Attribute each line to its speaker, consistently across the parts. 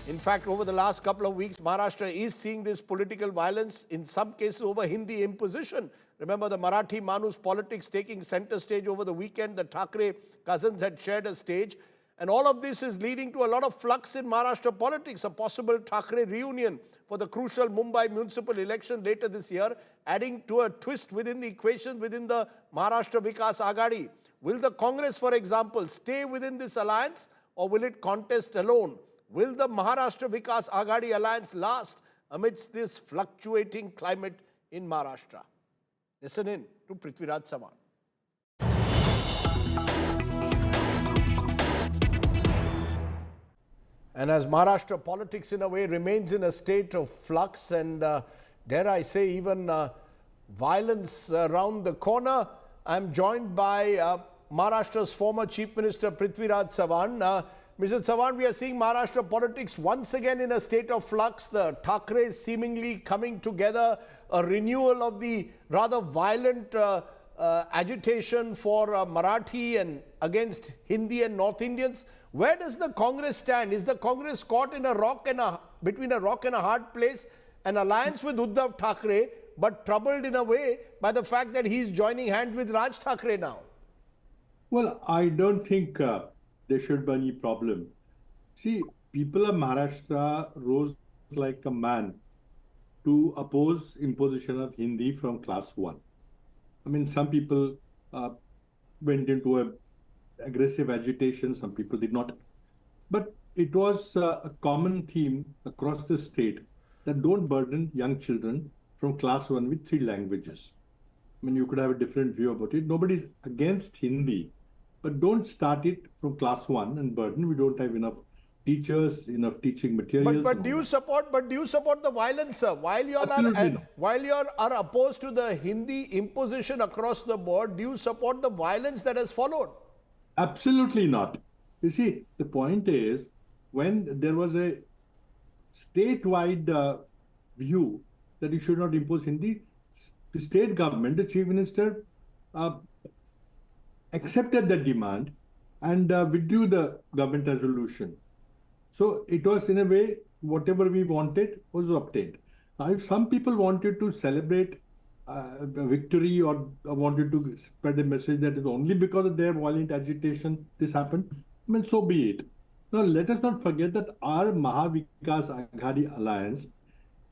Speaker 1: In fact, over the last couple of weeks, Maharashtra is seeing this political violence, in some cases over Hindi imposition. Remember the Marathi Manus politics taking center stage over the weekend. The Thackeray cousins had shared a stage. And all of this is leading to a lot of flux in Maharashtra politics, a possible Thackeray reunion for the crucial Mumbai municipal election later this year, adding to a twist within the equation within the Maharashtra Vikas Agadi. Will the Congress, for example, stay within this alliance or will it contest alone? Will the Maharashtra Vikas Agadi alliance last amidst this fluctuating climate in Maharashtra? Listen in to Prithviraj Chavan. And as Maharashtra politics in a way remains in a state of flux and dare I say even violence around the corner, I'm joined by Maharashtra's former Chief Minister Prithviraj Chavan. Mr. Chavan, we are seeing Maharashtra politics once again in a state of flux. The Thackeray seemingly coming together, a renewal of the rather violent agitation for Marathi and against Hindi and North Indians. Where does the Congress stand? Is the Congress caught in between a rock and a hard place? An alliance with Uddhav Thackeray, but troubled in a way by the fact that he's joining hands with Raj Thackeray now.
Speaker 2: Well, I don't think there should be any problem. See, people of Maharashtra rose like a man to oppose imposition of Hindi from class 1. I mean, some people went into a aggressive agitation, some people did not. But it was a common theme across the state that don't burden young children from class 1 with 3 languages. I mean, you could have a different view about it. Nobody's against Hindi, but don't start it from class 1 and burden. We don't have enough teachers, enough teaching materials.
Speaker 1: But do you support the violence, sir? While you are opposed to the Hindi imposition across the board, do you support the violence that has followed?
Speaker 2: Absolutely not. You see, the point is, when there was a statewide view that you should not impose Hindi, the state government, the Chief Minister, accepted that demand and withdrew the government resolution. So it was, in a way, whatever we wanted was obtained. Now, if some people wanted to celebrate a victory or wanted to spread a message that is only because of their violent agitation this happened, I mean, so be it. Now, let us not forget that our Maharashtra Vikas Agadi alliance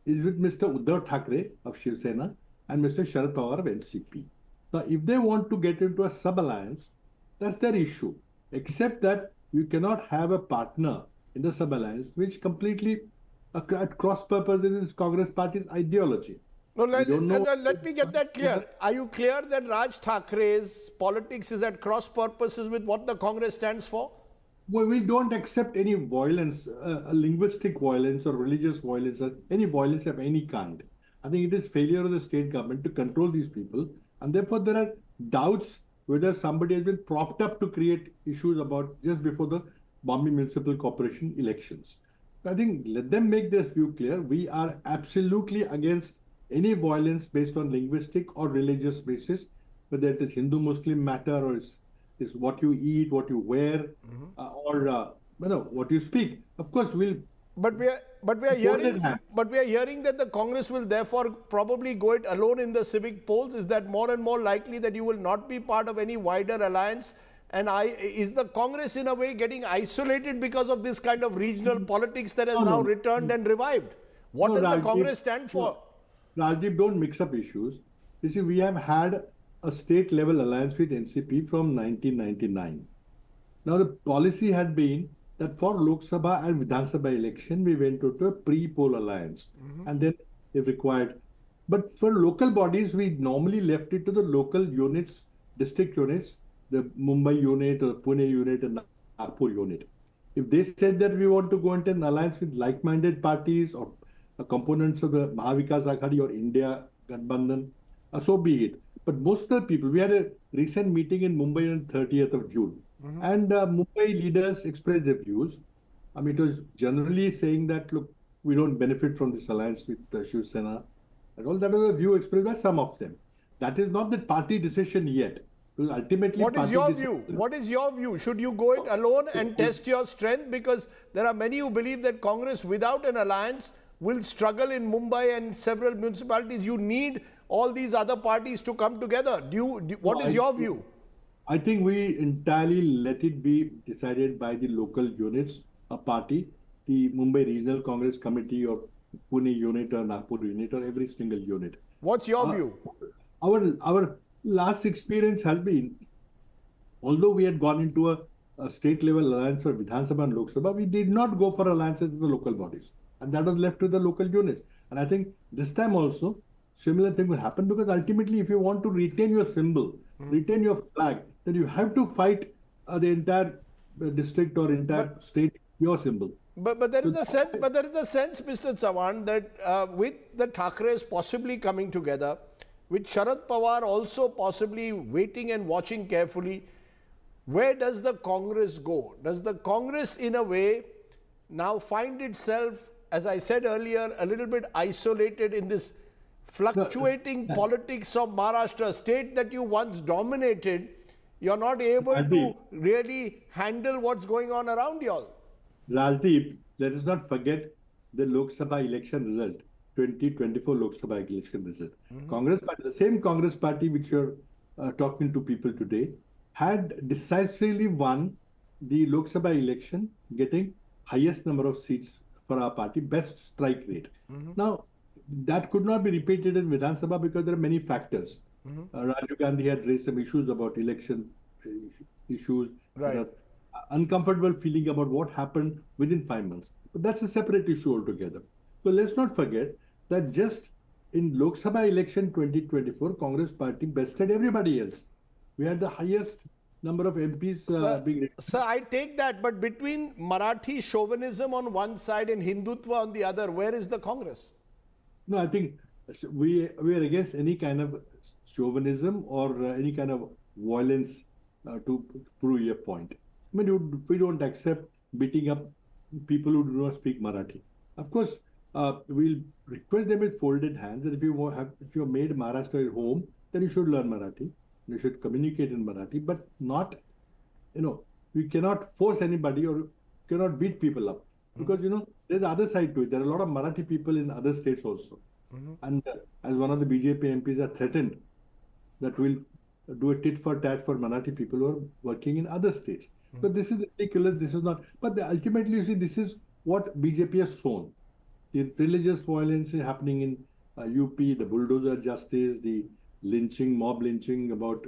Speaker 2: is with Mr. Uddhav Thackeray of Shiv Sena and Mr. Sharad Pawar of NCP. Now, if they want to get into a sub-alliance, that's their issue. Except that you cannot have a partner in the sub-alliance which completely at cross purposes is Congress party's ideology.
Speaker 1: No, let me get that clear. Are you clear that Raj Thackeray's politics is at cross purposes with what the Congress stands for?
Speaker 2: Well, we don't accept any violence, linguistic violence or religious violence or any violence of any kind. I think it is failure of the state government to control these people. And therefore, there are doubts whether somebody has been propped up to create issues about just before the Bombay Municipal Corporation elections. I think let them make their view clear. We are absolutely against any violence based on linguistic or religious basis, whether it is Hindu-Muslim matter or is what you eat, what you wear, or what you speak. Of course, we'll.
Speaker 1: But we are hearing that the Congress will therefore probably go it alone in the civic polls. Is that more and more likely that you will not be part of any wider alliance? And is the Congress in a way getting isolated because of this kind of regional politics that has now returned and revived? What does the Congress stand for?
Speaker 2: Rajdeep, don't mix up issues. You see, we have had a state level alliance with NCP from 1999. Now the policy had been that for Lok Sabha and Vidhan Sabha election, we went into a pre-poll alliance and then if required. But for local bodies, we normally left it to the local units, district units, the Mumbai unit or Pune unit and the Nagpur unit. If they said that we want to go into an alliance with like-minded parties or components of the Mahavikas Agadi or India Gathbandhan, so be it. But most of the people, we had a recent meeting in Mumbai on 30th of June. And Mumbai leaders expressed their views. I mean, it was generally saying that, look, we don't benefit from this alliance with Shiv Sena. And all that was a view expressed by some of them. That is not the party decision yet. Because ultimately,
Speaker 1: What is
Speaker 2: party
Speaker 1: your
Speaker 2: decision-
Speaker 1: view? What is your view? Should you go it alone and test your strength? Because there are many who believe that Congress without an alliance will struggle in Mumbai and several municipalities. You need all these other parties to come together. What is your view?
Speaker 2: I think we entirely let it be decided by the local units, a party, the Mumbai Regional Congress Committee or Pune unit or Nagpur unit or every single unit.
Speaker 1: What's your view?
Speaker 2: Our last experience has been, although we had gone into a state level alliance for Vidhan Sabha and Lok Sabha, we did not go for alliances with the local bodies. And that was left to the local units. And I think this time also, similar thing will happen, because ultimately, if you want to retain your symbol, retain your flag, then you have to fight the entire district or entire state, your symbol.
Speaker 1: But there is a sense, Mr. Chavan, that with the Thackerays possibly coming together, with Sharad Pawar also possibly waiting and watching carefully, where does the Congress go? Does the Congress, in a way, now find itself, as I said earlier, a little bit isolated in this fluctuating politics of Maharashtra, state that you once dominated? You're not able to really handle what's going on around you all.
Speaker 2: Rajdeep, let us not forget the Lok Sabha election result, 2024 Lok Sabha election result. Congress Party, the same Congress Party which you're talking to people today, had decisively won the Lok Sabha election, getting highest number of seats for our party, best strike rate. Now, that could not be repeated in Vidhan Sabha because there are many factors. Rajiv Gandhi had raised some issues about election issues,
Speaker 1: Right.
Speaker 2: Uncomfortable feeling about what happened within 5 months. But that's a separate issue altogether. So let's not forget that just in Lok Sabha election 2024, Congress Party bested everybody else. We had the highest number of MPs being.
Speaker 1: Sir, I take that, but between Marathi chauvinism on one side and Hindutva on the other, where is the Congress?
Speaker 2: No, I think we are against any kind of chauvinism or any kind of violence to prove your point. I mean, we don't accept beating up people who do not speak Marathi. Of course, we'll request them with folded hands that if you made Maharashtra your home, then you should learn Marathi. You should communicate in Marathi, but not, we cannot force anybody or cannot beat people up. Because, there's the other side to it. There are a lot of Marathi people in other states also. And as one of the BJP MPs are threatened that we'll do a tit for tat for Marathi people who are working in other states. So this is ridiculous. This is not. But ultimately, you see, this is what BJP has sown. The religious violence happening in UP, the bulldozer justice, the lynching, mob lynching about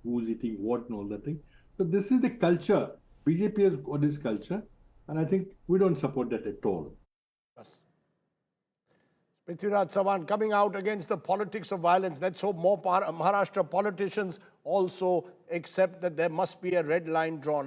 Speaker 2: who's eating what and all that thing. So this is the culture. BJP has got this culture. And I think we don't support that at all.
Speaker 1: Yes. Prithviraj Chavan coming out against the politics of violence. Let's hope more Maharashtra politicians also accept that there must be a red line drawn.